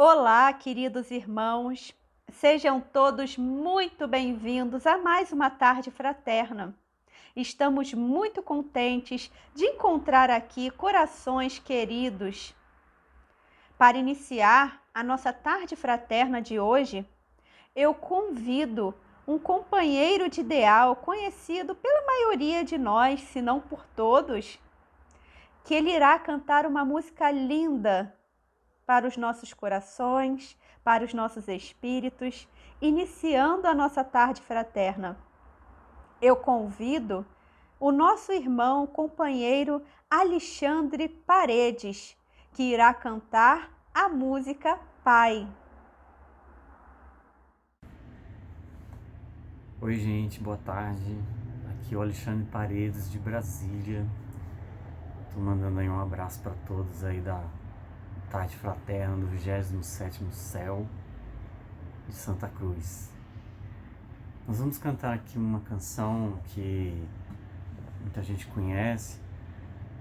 Olá, queridos irmãos, sejam todos muito bem-vindos a mais uma tarde fraterna. Estamos muito contentes de encontrar aqui corações queridos. Para iniciar a nossa tarde fraterna de hoje, eu convido um companheiro de ideal conhecido pela maioria de nós, se não por todos, que ele irá cantar uma música linda para os nossos corações, para os nossos espíritos, iniciando a nossa tarde fraterna. Eu convido o nosso irmão, companheiro Alexandre Paredes, que irá cantar a música Pai. Oi, gente, boa tarde. Aqui é o Alexandre Paredes de Brasília. Tô mandando aí um abraço para todos aí da Tarde Fraterna do 27º Céu de Santa Cruz. Nós vamos cantar aqui uma canção que muita gente conhece,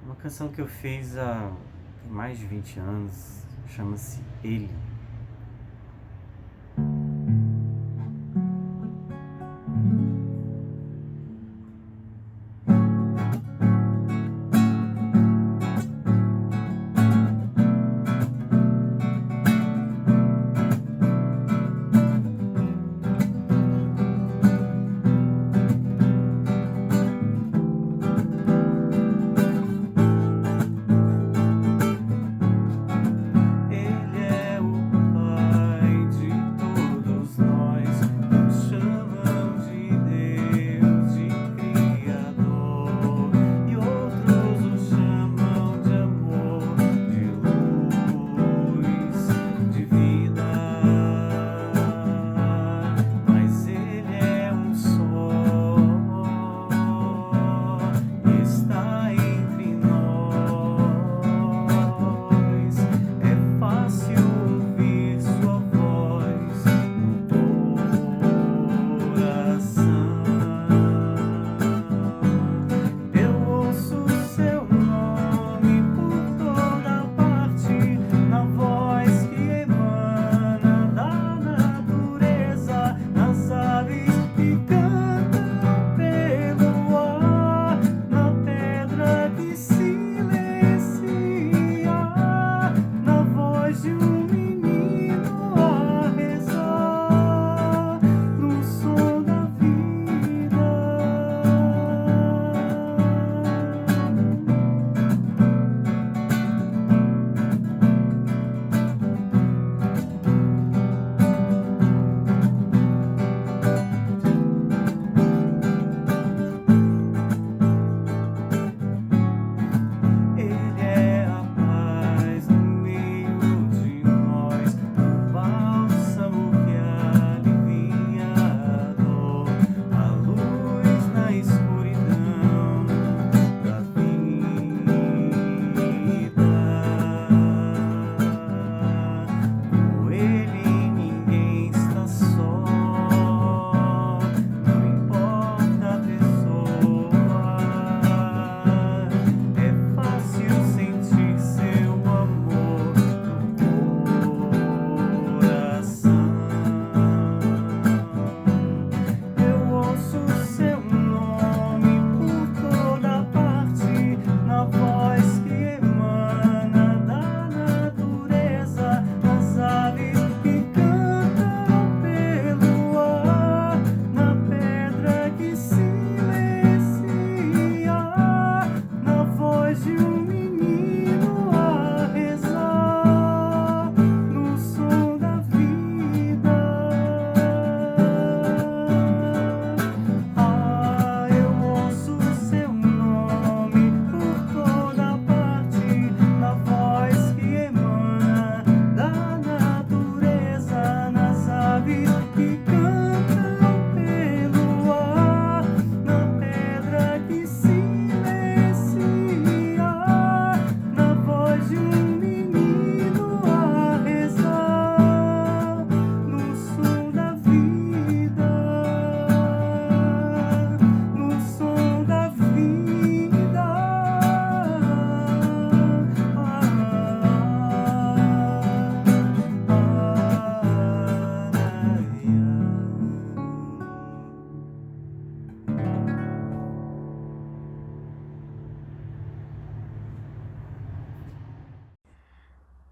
uma canção que eu fiz há mais de 20 anos, chama-se Ele. Ele é o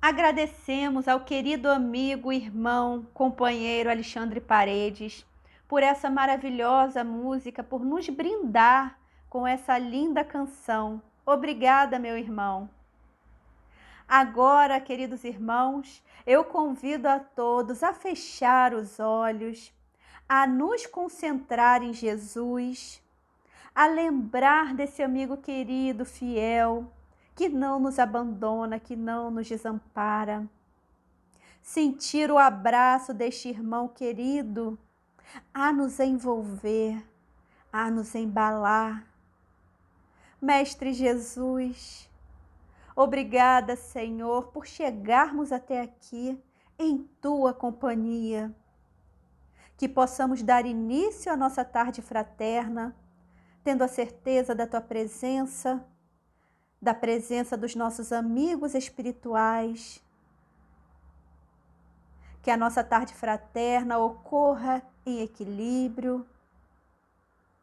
Agradecemos ao querido amigo, irmão, companheiro Alexandre Paredes por essa maravilhosa música, por nos brindar com essa linda canção. Obrigada, meu irmão. Agora, queridos irmãos, eu convido a todos a fechar os olhos, a nos concentrar em Jesus, a lembrar desse amigo querido, fiel, que não nos abandona, que não nos desampara. Sentir o abraço deste irmão querido a nos envolver, a nos embalar. Mestre Jesus, obrigada, Senhor, por chegarmos até aqui em Tua companhia. Que possamos dar início à nossa tarde fraterna, tendo a certeza da Tua presença, da presença dos nossos amigos espirituais. Que a nossa tarde fraterna ocorra em equilíbrio,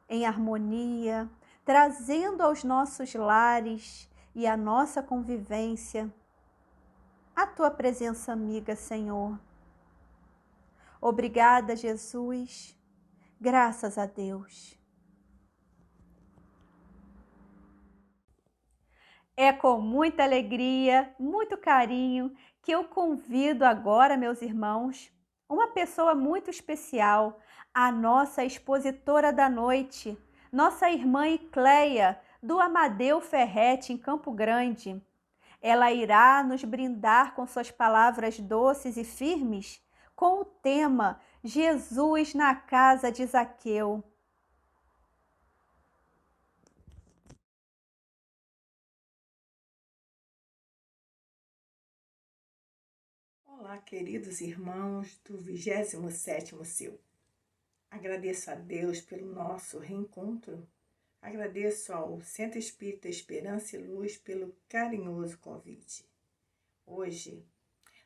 em harmonia, trazendo aos nossos lares e à nossa convivência a Tua presença amiga, Senhor. Obrigada, Jesus. Graças a Deus. É com muita alegria, muito carinho, que eu convido agora, meus irmãos, uma pessoa muito especial, a nossa expositora da noite, nossa irmã Icleia, do Amadeu Ferretti, em Campo Grande. Ela irá nos brindar com suas palavras doces e firmes com o tema Jesus na casa de Zaqueu. Olá, queridos irmãos do 27º Seu. Agradeço a Deus pelo nosso reencontro. Agradeço ao Centro Espírita Esperança e Luz pelo carinhoso convite. Hoje,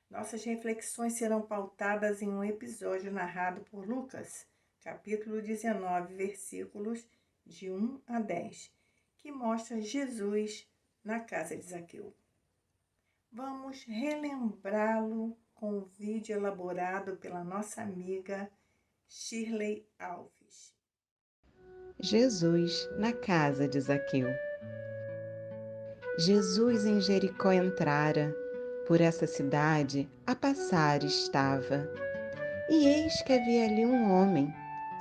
nossas reflexões serão pautadas em um episódio narrado por Lucas, capítulo 19, versículos de 1 a 10, que mostra Jesus na casa de Zaqueu. Vamos relembrá-lo com um vídeo elaborado pela nossa amiga Shirley Alves. Jesus na casa de Zaqueu. Jesus em Jericó entrara, por essa cidade a passar estava. E eis que havia ali um homem,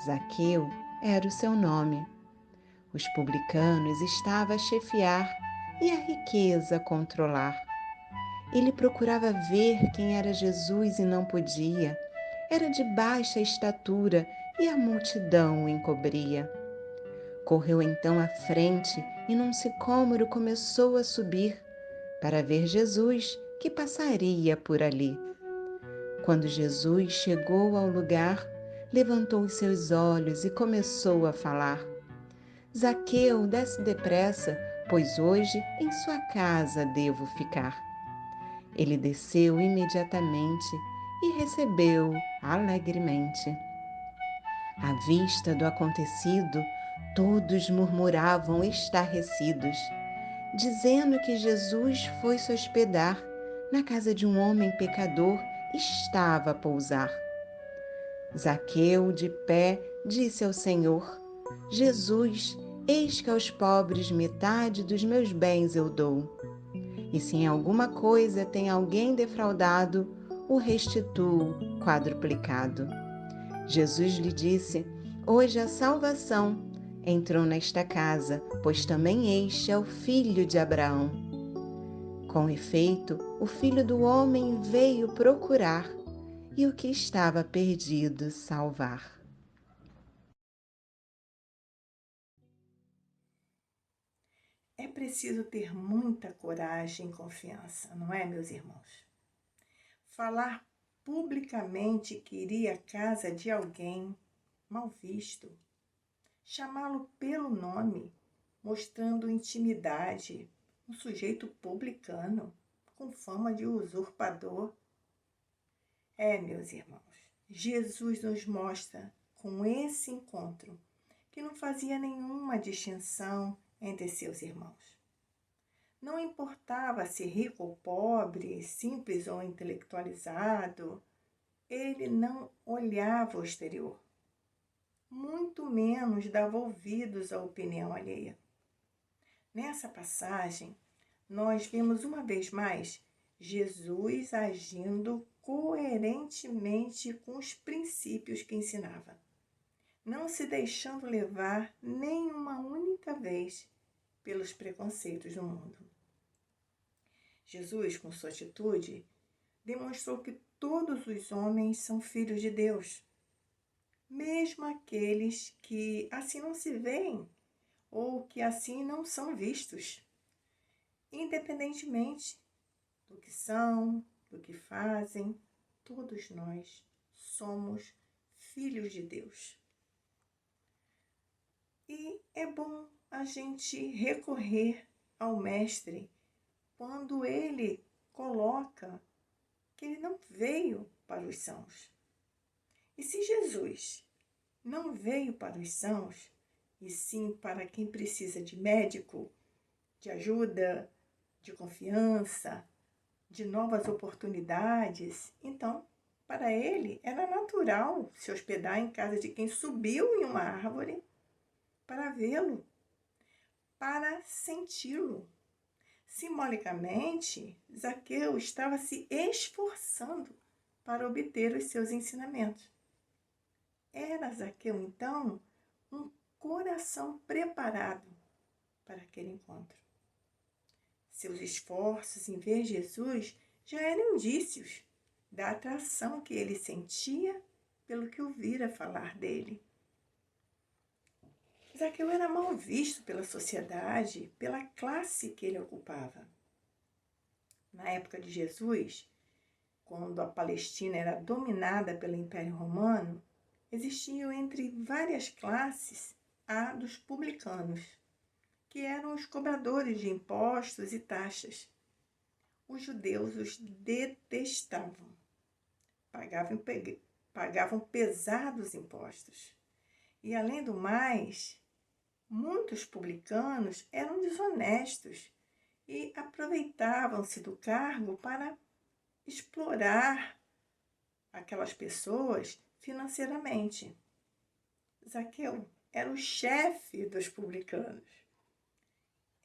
Zaqueu era o seu nome. Os publicanos estava a chefiar e a riqueza a controlar. Ele procurava ver quem era Jesus e não podia. Era de baixa estatura e a multidão o encobria. Correu então à frente e num sicômoro começou a subir para ver Jesus que passaria por ali. Quando Jesus chegou ao lugar, levantou os seus olhos e começou a falar: Zaqueu, desce depressa, pois hoje em sua casa devo ficar. Ele desceu imediatamente e recebeu alegremente. À vista do acontecido, todos murmuravam estarrecidos, dizendo que Jesus foi se hospedar na casa de um homem pecador, estava a pousar. Zaqueu, de pé, disse ao Senhor: Jesus, eis que aos pobres metade dos meus bens eu dou. E se em alguma coisa tem alguém defraudado, o restituo quadruplicado. Jesus lhe disse: hoje a salvação entrou nesta casa, pois também este é o filho de Abraão. Com efeito, o Filho do Homem veio procurar e o que estava perdido salvar. É preciso ter muita coragem e confiança, não é, meus irmãos? Falar publicamente que iria à casa de alguém mal visto, chamá-lo pelo nome, mostrando intimidade, um sujeito publicano, com fama de usurpador. Meus irmãos, Jesus nos mostra com esse encontro que não fazia nenhuma distinção entre seus irmãos. Não importava se rico ou pobre, simples ou intelectualizado, ele não olhava o exterior, muito menos dava ouvidos à opinião alheia. Nessa passagem, nós vemos uma vez mais Jesus agindo coerentemente com os princípios que ensinava, não se deixando levar nem uma única vez pelos preconceitos do mundo. Jesus, com sua atitude, demonstrou que todos os homens são filhos de Deus, mesmo aqueles que assim não se veem ou que assim não são vistos, independentemente do que são, do que fazem, todos nós somos filhos de Deus. E é bom a gente recorrer ao Mestre quando ele coloca que ele não veio para os sãos. E se Jesus não veio para os sãos, e sim para quem precisa de médico, de ajuda, de confiança, de novas oportunidades, então, para ele, era natural se hospedar em casa de quem subiu em uma árvore para vê-lo, para senti-lo. Simbolicamente, Zaqueu estava se esforçando para obter os seus ensinamentos. Era Zaqueu, então, um coração preparado para aquele encontro. Seus esforços em ver Jesus já eram indícios da atração que ele sentia pelo que ouvira falar dele. Zaqueu era mal visto pela sociedade, pela classe que ele ocupava. Na época de Jesus, quando a Palestina era dominada pelo Império Romano, existiam entre várias classes a dos publicanos, que eram os cobradores de impostos e taxas. Os judeus os detestavam, pagavam pesados impostos. E, além do mais, muitos publicanos eram desonestos e aproveitavam-se do cargo para explorar aquelas pessoas financeiramente. Zaqueu era o chefe dos publicanos.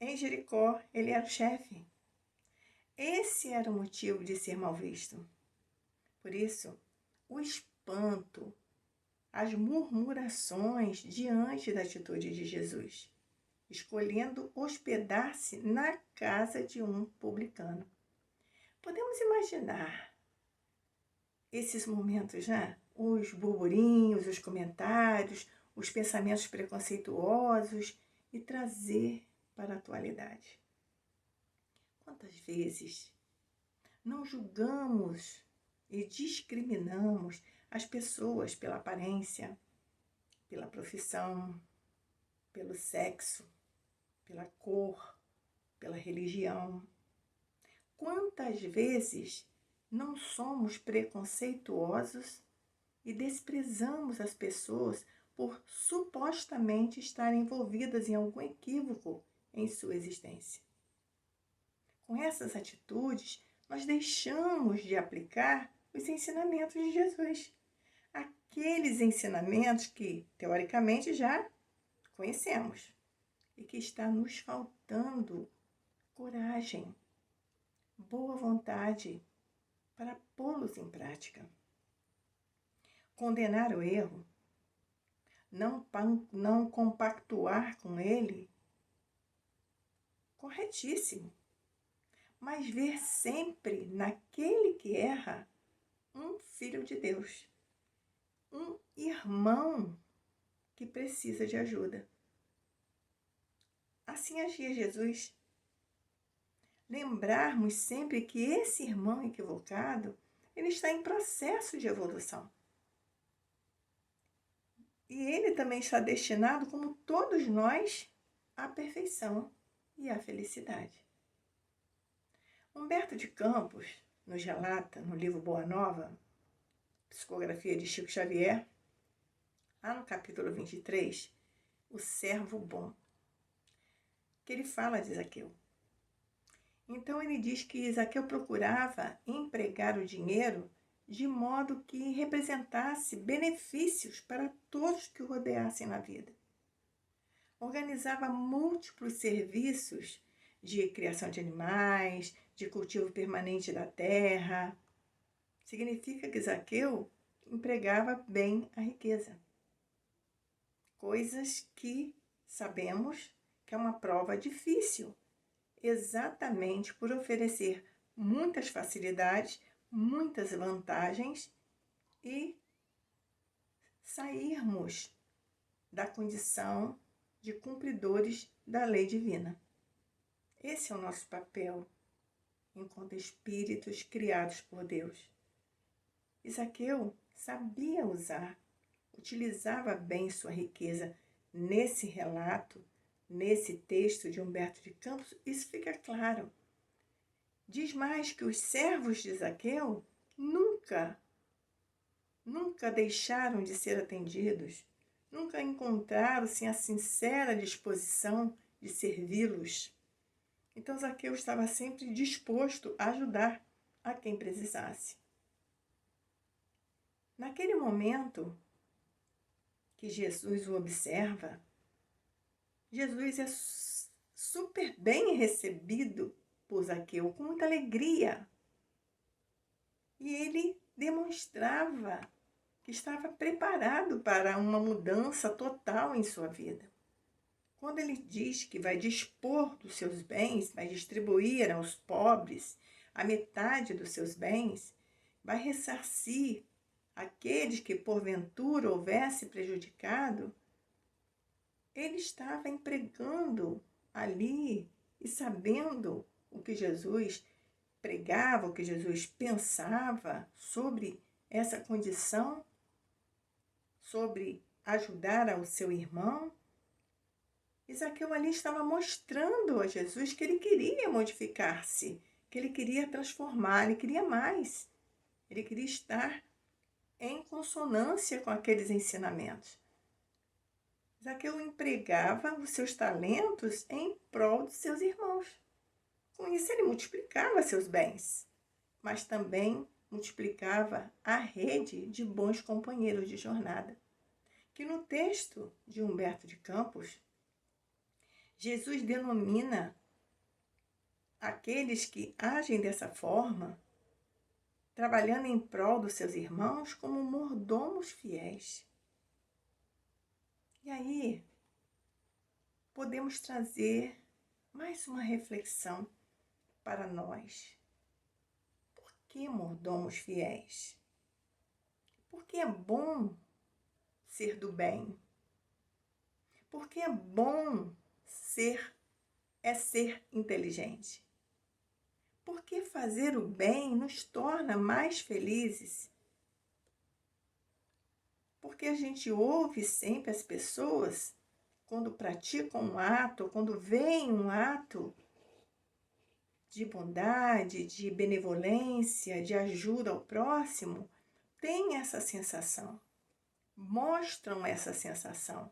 Em Jericó, ele era o chefe. Esse era o motivo de ser mal visto. Por isso, o espanto, as murmurações diante da atitude de Jesus, escolhendo hospedar-se na casa de um publicano. Podemos imaginar esses momentos, né? Os burburinhos, os comentários, os pensamentos preconceituosos e trazer para a atualidade. Quantas vezes não julgamos e discriminamos as pessoas pela aparência, pela profissão, pelo sexo, pela cor, pela religião? Quantas vezes não somos preconceituosos e desprezamos as pessoas por supostamente estarem envolvidas em algum equívoco em sua existência? Com essas atitudes, nós deixamos de aplicar os ensinamentos de Jesus. Aqueles ensinamentos que, teoricamente, já conhecemos e que está nos faltando coragem, boa vontade para pô-los em prática. Condenar o erro, não compactuar com ele, corretíssimo. Mas ver sempre naquele que erra um filho de Deus, um irmão que precisa de ajuda. Assim agia Jesus. Lembrarmos sempre que esse irmão equivocado, ele está em processo de evolução. E ele também está destinado, como todos nós, à perfeição e à felicidade. Humberto de Campos nos relata, no livro Boa Nova, psicografia de Chico Xavier, lá no capítulo 23, o servo bom, que ele fala de Zaqueu. Então ele diz que Zaqueu procurava empregar o dinheiro de modo que representasse benefícios para todos que o rodeassem na vida. Organizava múltiplos serviços de criação de animais, de cultivo permanente da terra. Significa que Zaqueu empregava bem a riqueza. Coisas que sabemos que é uma prova difícil, exatamente por oferecer muitas facilidades, muitas vantagens e sairmos da condição de cumpridores da lei divina. Esse é o nosso papel enquanto espíritos criados por Deus. Zaqueu sabia utilizava bem sua riqueza. Nesse relato, nesse texto de Humberto de Campos, isso fica claro. Diz mais que os servos de Zaqueu nunca deixaram de ser atendidos, nunca encontraram-se a sincera disposição de servi-los. Então Zaqueu estava sempre disposto a ajudar a quem precisasse. Naquele momento que Jesus o observa, Jesus é super bem recebido por Zaqueu, com muita alegria. E ele demonstrava que estava preparado para uma mudança total em sua vida. Quando ele diz que vai dispor dos seus bens, vai distribuir aos pobres a metade dos seus bens, vai ressarcir aqueles que porventura houvesse prejudicado, ele estava empregando ali e sabendo o que Jesus pregava, o que Jesus pensava sobre essa condição, sobre ajudar ao seu irmão. E Zaqueu ali estava mostrando a Jesus que ele queria modificar-se, que ele queria transformar, ele queria mais. Ele queria estar em consonância com aqueles ensinamentos. Zaqueu empregava os seus talentos em prol de seus irmãos. Com isso ele multiplicava seus bens, mas também multiplicava a rede de bons companheiros de jornada, que no texto de Humberto de Campos, Jesus denomina aqueles que agem dessa forma, trabalhando em prol dos seus irmãos, como mordomos fiéis. E aí, podemos trazer mais uma reflexão para nós. Por que mordomos fiéis? Porque é bom ser do bem. Porque é bom ser inteligente. Porque fazer o bem nos torna mais felizes. Porque a gente ouve sempre as pessoas, quando praticam um ato, quando veem um ato de bondade, de benevolência, de ajuda ao próximo, tem essa sensação, mostram essa sensação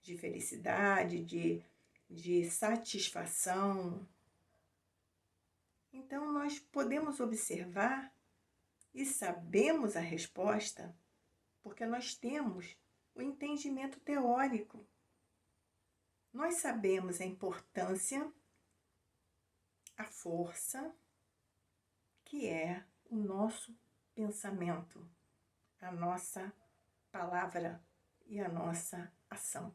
de felicidade, de satisfação. Então, nós podemos observar e sabemos a resposta porque nós temos o entendimento teórico. Nós sabemos a importância, a força que é o nosso pensamento, a nossa palavra e a nossa ação.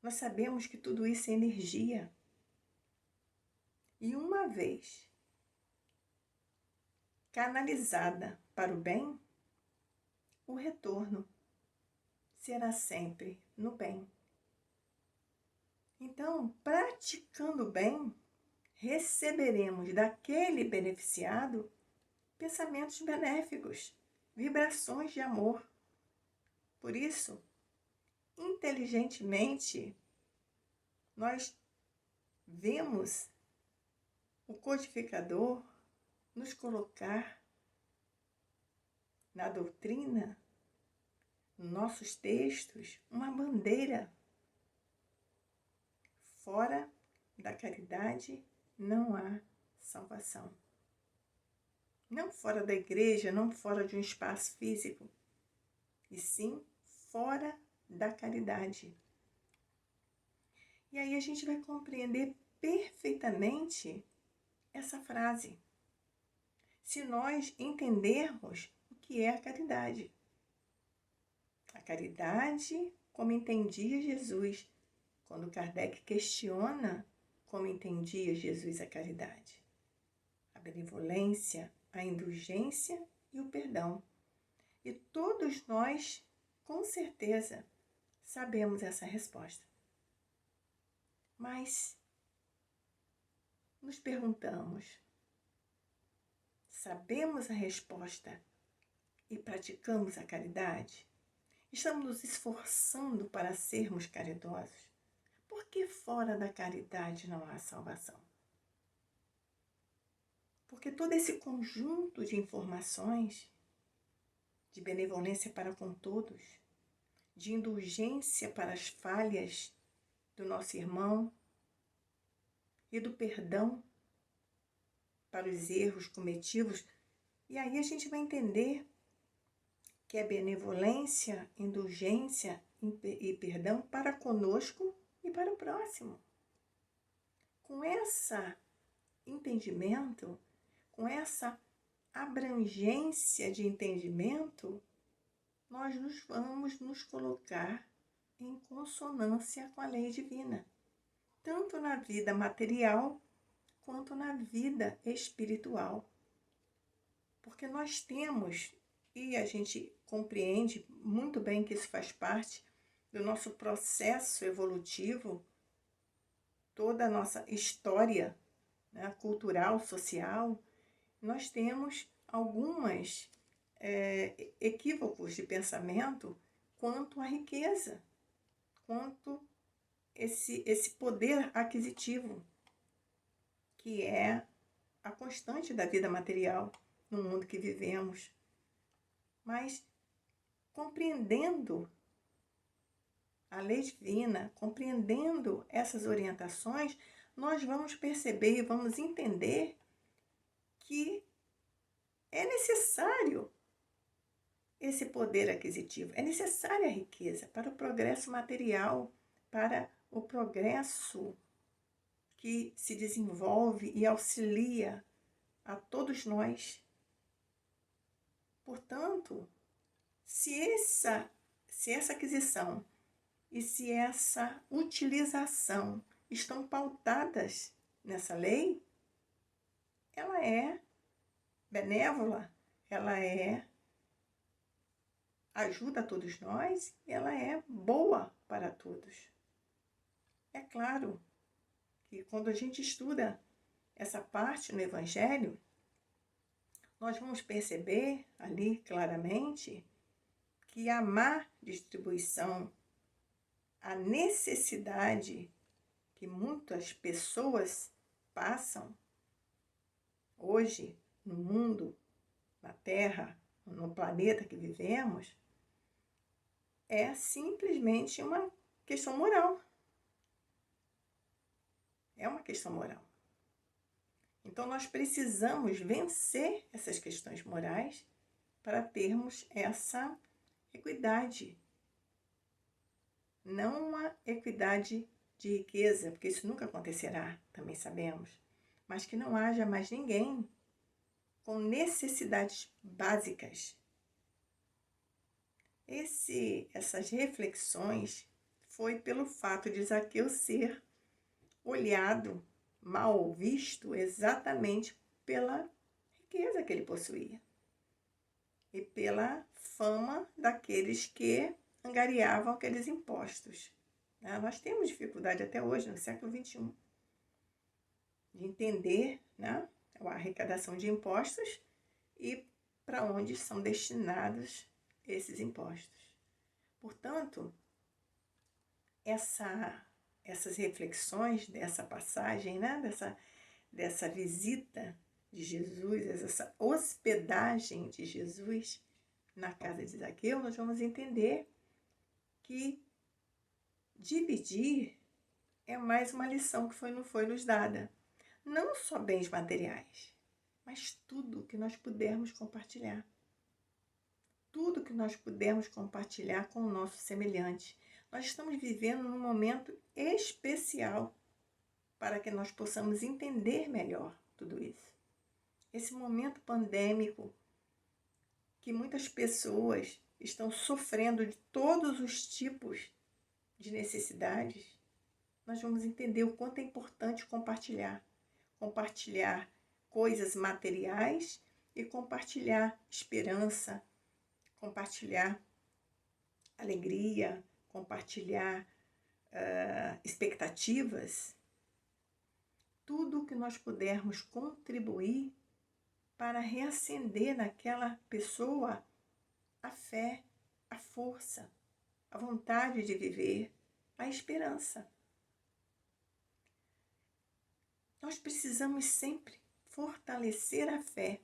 Nós sabemos que tudo isso é energia. E uma vez canalizada para o bem, o retorno será sempre no bem. Então, praticando o bem, receberemos daquele beneficiado pensamentos benéficos, vibrações de amor. Por isso, inteligentemente, nós vemos o codificador nos colocar na doutrina, nos nossos textos, uma bandeira fora da caridade não há salvação. Não fora da igreja, não fora de um espaço físico, e sim fora da caridade. E aí a gente vai compreender perfeitamente essa frase, se nós entendermos o que é a caridade. A caridade, como entendia Jesus, quando Kardec questiona como entendia Jesus a caridade. A benevolência, a indulgência e o perdão. E todos nós, com certeza, sabemos essa resposta. Mas nos perguntamos, sabemos a resposta e praticamos a caridade? Estamos nos esforçando para sermos caridosos? Por que fora da caridade não há salvação? Porque todo esse conjunto de informações, de benevolência para com todos, de indulgência para as falhas do nosso irmão e do perdão para os erros cometidos, e aí a gente vai entender que é benevolência, indulgência e perdão para conosco e para o próximo. Com esse entendimento, com essa abrangência de entendimento, nós vamos nos colocar em consonância com a lei divina, tanto na vida material quanto na vida espiritual. Porque nós temos, e a gente compreende muito bem que isso faz parte do nosso processo evolutivo, toda a nossa história, né, cultural, social, nós temos algumas equívocos de pensamento quanto à riqueza, quanto esse poder aquisitivo, que é a constante da vida material no mundo que vivemos. Mas compreendendo a lei divina, compreendendo essas orientações, nós vamos perceber e vamos entender que é necessário esse poder aquisitivo, é necessária a riqueza para o progresso material, para o progresso que se desenvolve e auxilia a todos nós. Portanto, se essa aquisição e se essa utilização estão pautadas nessa lei, ela é benévola, ela ajuda a todos nós, ela é boa para todos. É claro que quando a gente estuda essa parte no Evangelho, nós vamos perceber ali claramente que a má distribuição, a necessidade que muitas pessoas passam hoje no mundo, na Terra, no planeta que vivemos, é simplesmente uma questão moral. É uma questão moral. Então, nós precisamos vencer essas questões morais para termos essa equidade. Não uma equidade de riqueza, porque isso nunca acontecerá, também sabemos, mas que não haja mais ninguém com necessidades básicas. Essas reflexões foi pelo fato de Zaqueu ser olhado, mal visto, exatamente pela riqueza que ele possuía e pela fama daqueles que angariavam aqueles impostos. Nós temos dificuldade até hoje, no século XXI, de entender, né, a arrecadação de impostos e para onde são destinados esses impostos. Portanto, essas reflexões dessa passagem, né, dessa visita de Jesus, essa hospedagem de Jesus na casa de Zaqueu, nós vamos entender que dividir é mais uma lição que não foi nos dada. não só bens materiais, mas tudo que nós pudermos compartilhar. Tudo que nós pudermos compartilhar com o nosso semelhante. Nós estamos vivendo num momento especial para que nós possamos entender melhor tudo isso. Esse momento pandêmico que muitas pessoas estão sofrendo de todos os tipos de necessidades, nós vamos entender o quanto é importante compartilhar. Compartilhar coisas materiais e compartilhar esperança, compartilhar alegria, compartilhar expectativas. Tudo que nós pudermos contribuir para reacender naquela pessoa a fé, a força, a vontade de viver, a esperança. Nós precisamos sempre fortalecer a fé.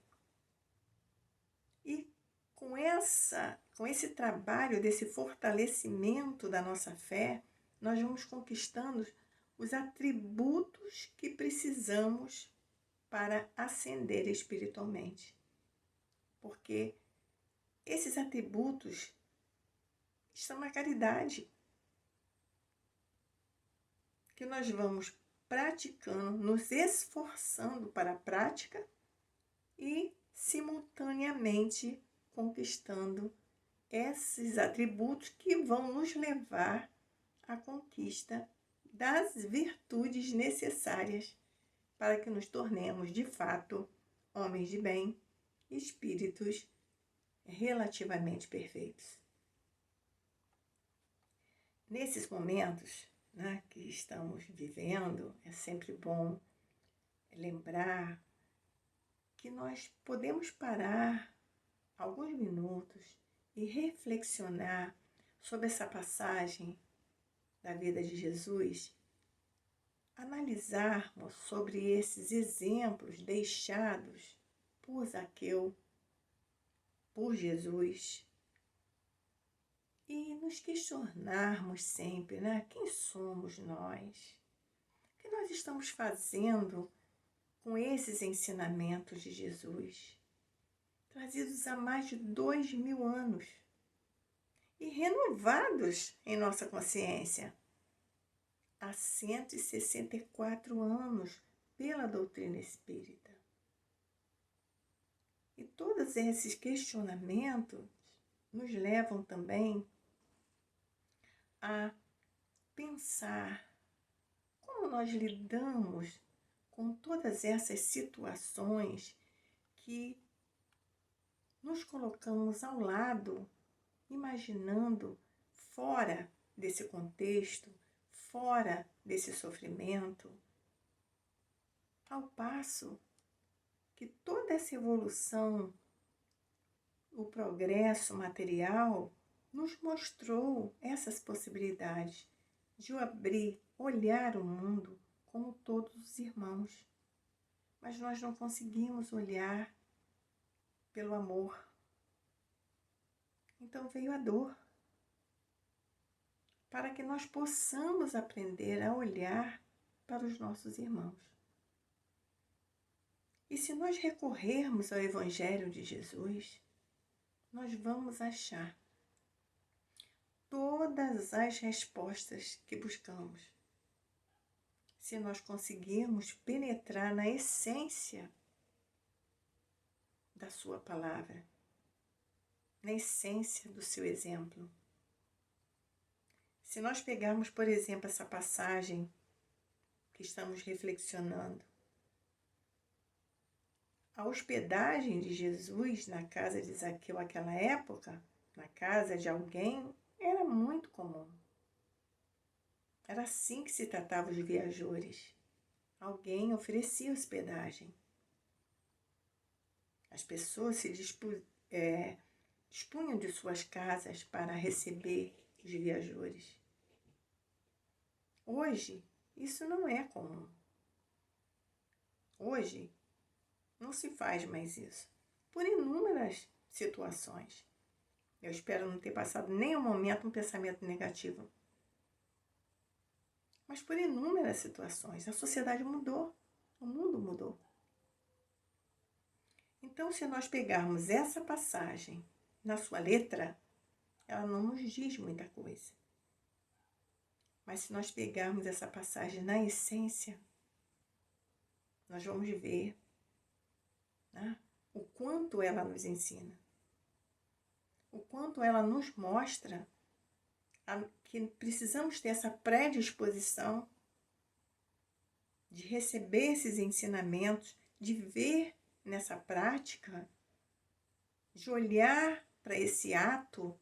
E com esse trabalho, desse fortalecimento da nossa fé, nós vamos conquistando os atributos que precisamos para ascender espiritualmente. Porque esses atributos estão na caridade, que nós vamos praticando, nos esforçando para a prática e simultaneamente conquistando esses atributos que vão nos levar à conquista das virtudes necessárias para que nos tornemos, de fato, homens de bem, espíritos relativamente perfeitos. Nesses momentos, né, que estamos vivendo, é sempre bom lembrar que nós podemos parar alguns minutos e reflexionar sobre essa passagem da vida de Jesus, analisarmos sobre esses exemplos deixados por Zaqueu, por Jesus, e nos questionarmos sempre, né? Quem somos nós? O que nós estamos fazendo com esses ensinamentos de Jesus, trazidos há mais de 2000 anos e renovados em nossa consciência há 164 anos pela doutrina espírita. E todos esses questionamentos nos levam também a pensar como nós lidamos com todas essas situações que nos colocamos ao lado, imaginando fora desse contexto, fora desse sofrimento, ao passo que toda essa evolução, o progresso material, nos mostrou essas possibilidades de abrir, olhar o mundo como todos os irmãos. Mas nós não conseguimos olhar pelo amor. Então veio a dor, para que nós possamos aprender a olhar para os nossos irmãos. E se nós recorrermos ao Evangelho de Jesus, nós vamos achar todas as respostas que buscamos. Se nós conseguirmos penetrar na essência da sua palavra, na essência do seu exemplo. Se nós pegarmos, por exemplo, essa passagem que estamos reflexionando, a hospedagem de Jesus na casa de Zaqueu naquela época, na casa de alguém, era muito comum. Era assim que se tratava os viajores. Alguém oferecia hospedagem. As pessoas se dispunham de suas casas para receber os viajores. Hoje, isso não é comum. Hoje, não se faz mais isso, por inúmeras situações. Eu espero não ter passado nem um momento um pensamento negativo. Mas por inúmeras situações, a sociedade mudou. O mundo mudou. Então, se nós pegarmos essa passagem na sua letra, ela não nos diz muita coisa. Mas se nós pegarmos essa passagem na essência, nós vamos ver, né, o quanto ela nos ensina. O quanto ela nos mostra que precisamos ter essa predisposição de receber esses ensinamentos, de ver nessa prática, de olhar para esse ato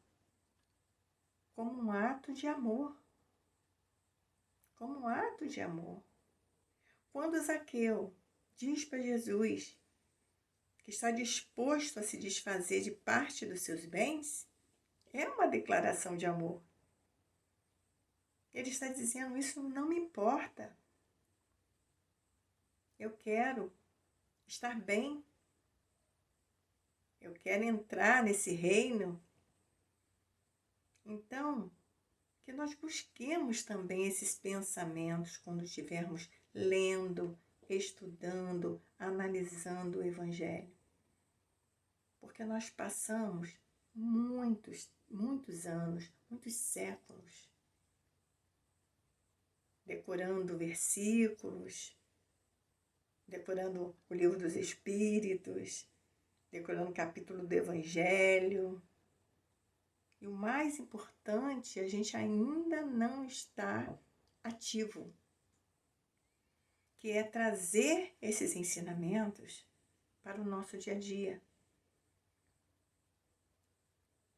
como um ato de amor. Como um ato de amor. Quando Zaqueu diz para Jesus que está disposto a se desfazer de parte dos seus bens, é uma declaração de amor. Ele está dizendo, isso não me importa. Eu quero estar bem. Eu quero entrar nesse reino. Então, que nós busquemos também esses pensamentos quando estivermos lendo, estudando, analisando o Evangelho. Porque nós passamos muitos anos, muitos séculos, decorando versículos, decorando o livro dos Espíritos, decorando o capítulo do Evangelho. E o mais importante, a gente ainda não está ativo, que é trazer esses ensinamentos para o nosso dia a dia.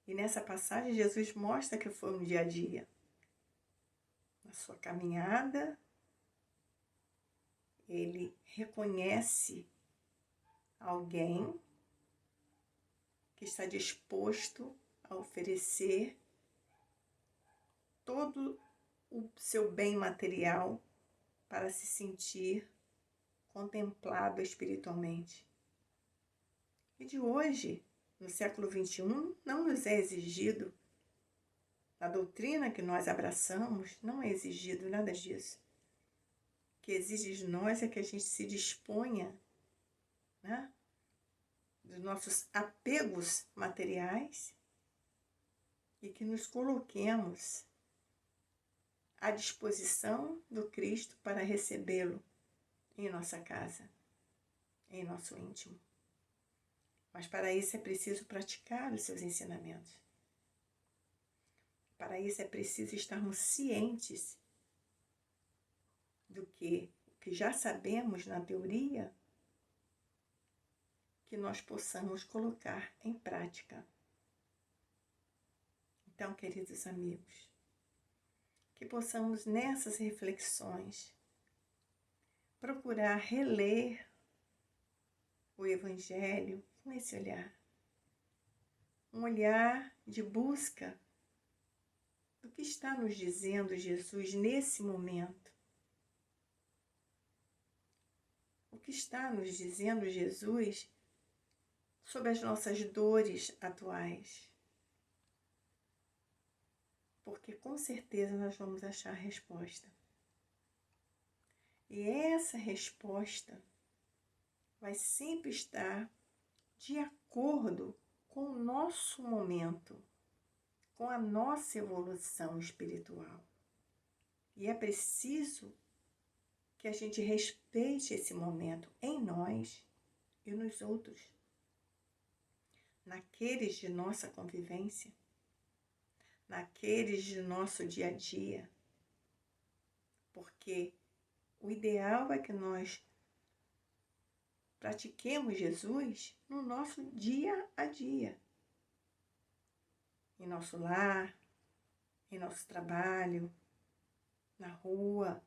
E nessa passagem, Jesus mostra que foi um dia a dia. Na sua caminhada, ele reconhece alguém que está disposto a oferecer todo o seu bem material para se sentir contemplado espiritualmente. E de hoje, no século XXI, não nos é exigido, na doutrina que nós abraçamos, não é exigido nada disso. O que exige de nós é que a gente se disponha, né, dos nossos apegos materiais e que nos coloquemos à disposição do Cristo para recebê-lo em nossa casa, em nosso íntimo. Mas para isso é preciso praticar os seus ensinamentos. Para isso é preciso estarmos cientes do que já sabemos na teoria, que nós possamos colocar em prática. Então, queridos amigos, que possamos nessas reflexões procurar reler o Evangelho com esse olhar. Um olhar de busca do que está nos dizendo Jesus nesse momento. O que está nos dizendo Jesus sobre as nossas dores atuais. Porque com certeza nós vamos achar a resposta. E essa resposta vai sempre estar de acordo com o nosso momento, com a nossa evolução espiritual. E é preciso que a gente respeite esse momento em nós e nos outros, naqueles de nossa convivência, naqueles de nosso dia a dia, porque o ideal é que nós pratiquemos Jesus no nosso dia a dia, em nosso lar, em nosso trabalho, na rua,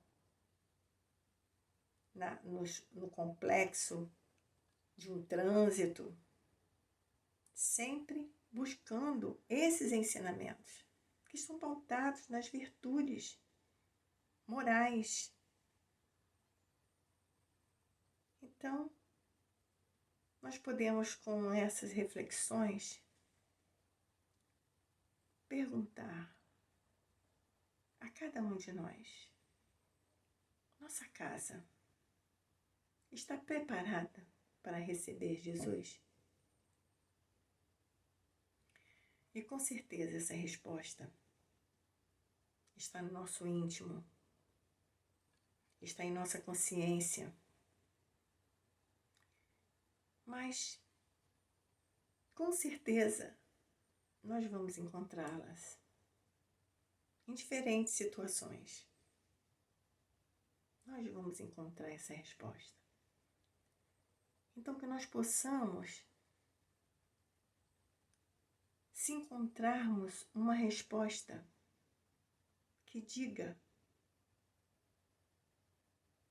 no complexo de um trânsito, sempre buscando esses ensinamentos que estão pautados nas virtudes morais. Então, nós podemos, com essas reflexões, perguntar a cada um de nós, nossa casa, Está preparada para receber Jesus? E com certeza essa resposta está no nosso íntimo, está em nossa consciência. Mas, com certeza, nós vamos encontrá-las em diferentes situações. Nós vamos encontrar essa resposta. Então, que nós possamos, se encontrarmos uma resposta que diga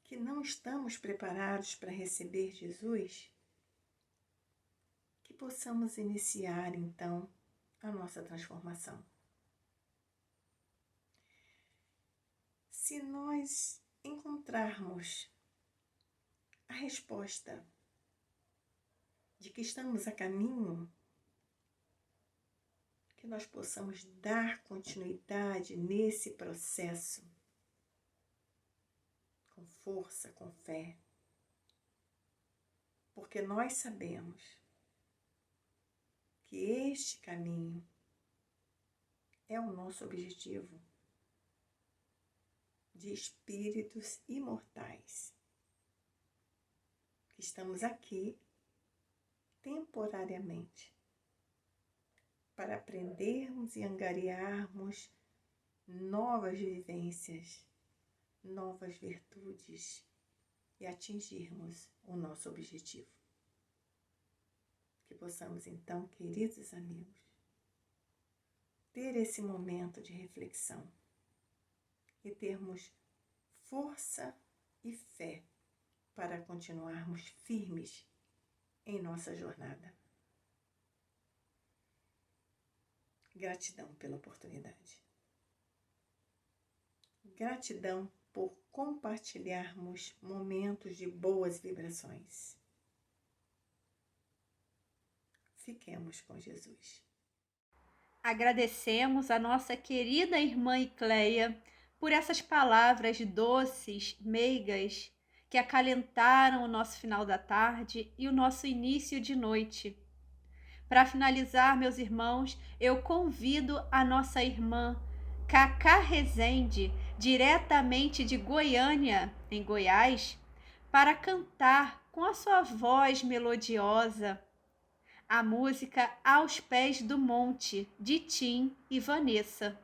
que não estamos preparados para receber Jesus, que possamos iniciar, então, a nossa transformação. Se nós encontrarmos a resposta de que estamos a caminho, que nós possamos dar continuidade nesse processo, com força, com fé, porque nós sabemos que este caminho é o nosso objetivo de espíritos imortais, que estamos aqui temporariamente para aprendermos e angariarmos novas vivências, novas virtudes e atingirmos o nosso objetivo. Que possamos então, queridos amigos, ter esse momento de reflexão e termos força e fé para continuarmos firmes em nossa jornada. Gratidão pela oportunidade. Gratidão por compartilharmos momentos de boas vibrações. Fiquemos com Jesus. Agradecemos a nossa querida irmã Icleia por essas palavras doces, meigas, que acalentaram o nosso final da tarde e o nosso início de noite. Para finalizar, meus irmãos, eu convido a nossa irmã Cacá Rezende, diretamente de Goiânia, em Goiás, para cantar com a sua voz melodiosa a música Aos Pés do Monte, de Tim e Vanessa.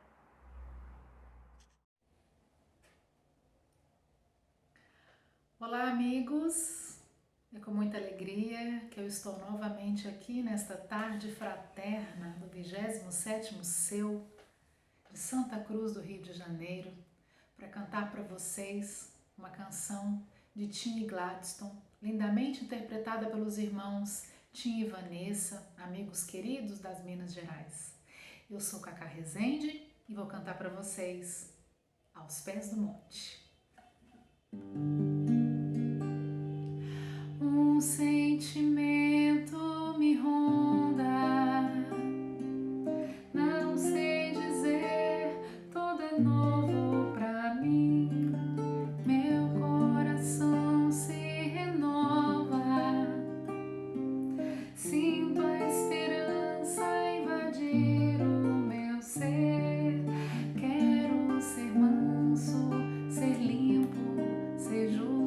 Olá, amigos! É com muita alegria que eu estou novamente aqui nesta tarde fraterna do 27º Seu de Santa Cruz do Rio de Janeiro para cantar para vocês uma canção de Tim e Gladstone, lindamente interpretada pelos irmãos Tim e Vanessa, amigos queridos das Minas Gerais. Eu sou Cacá Rezende e vou cantar para vocês Aos Pés do Monte. Um sentimento me ronda, não sei dizer, tudo é novo pra mim. Meu coração se renova, sinto a esperança invadir o meu ser. Quero ser manso, ser limpo, ser justo.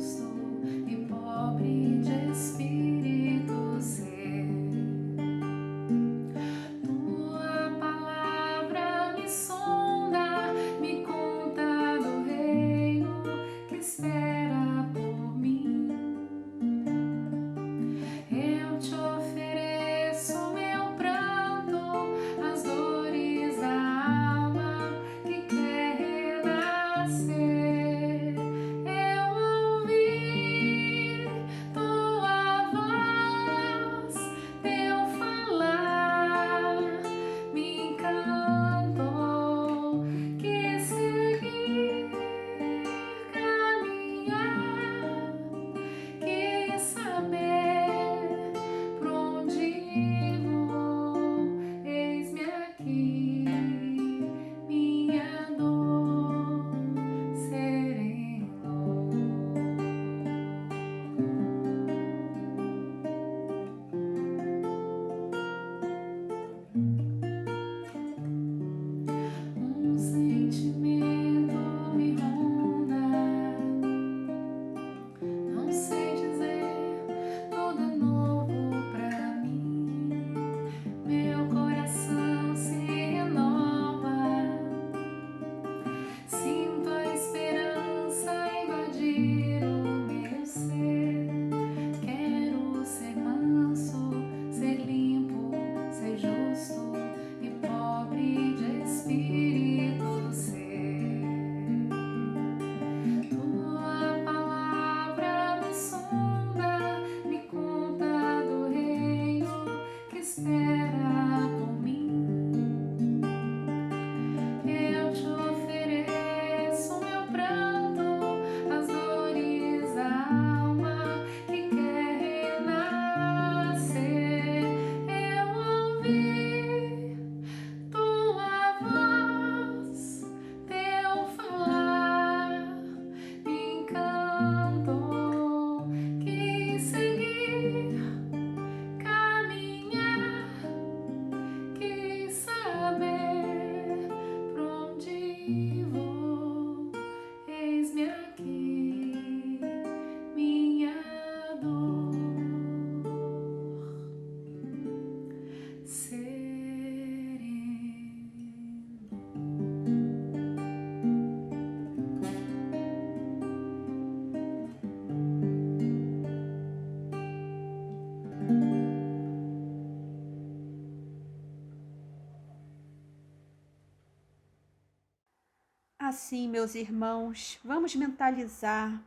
Assim, meus irmãos, vamos mentalizar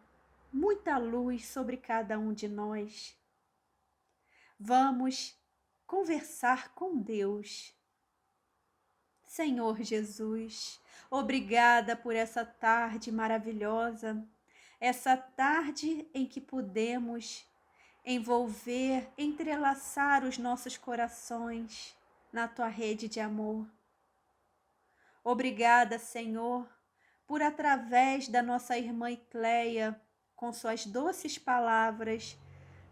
muita luz sobre cada um de nós. Vamos conversar com Deus. Senhor Jesus, obrigada por essa tarde maravilhosa, essa tarde em que podemos envolver, entrelaçar os nossos corações na tua rede de amor. Obrigada, Senhor, por através da nossa irmã Cleia, com suas doces palavras,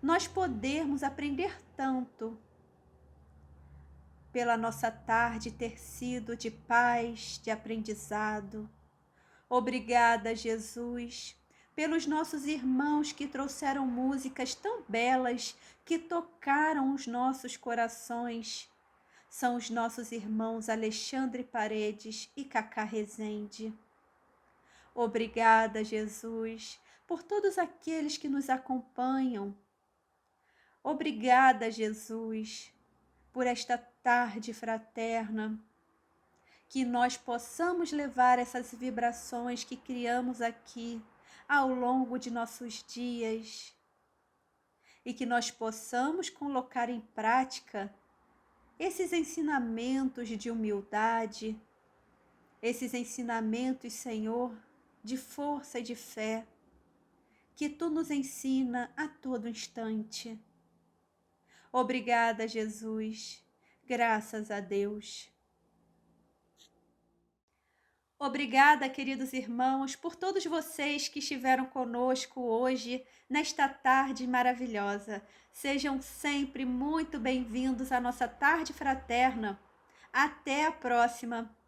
nós podermos aprender tanto. Pela nossa tarde ter sido de paz, de aprendizado. Obrigada, Jesus, pelos nossos irmãos que trouxeram músicas tão belas que tocaram os nossos corações. São os nossos irmãos Alexandre Paredes e Cacá Rezende. Obrigada, Jesus, por todos aqueles que nos acompanham. Obrigada, Jesus, por esta tarde fraterna, que nós possamos levar essas vibrações que criamos aqui ao longo de nossos dias e que nós possamos colocar em prática esses ensinamentos de humildade, esses ensinamentos, Senhor, de força e de fé, que Tu nos ensina a todo instante. Obrigada, Jesus. Graças a Deus. Obrigada, queridos irmãos, por todos vocês que estiveram conosco hoje, nesta tarde maravilhosa. Sejam sempre muito bem-vindos à nossa tarde fraterna. Até a próxima!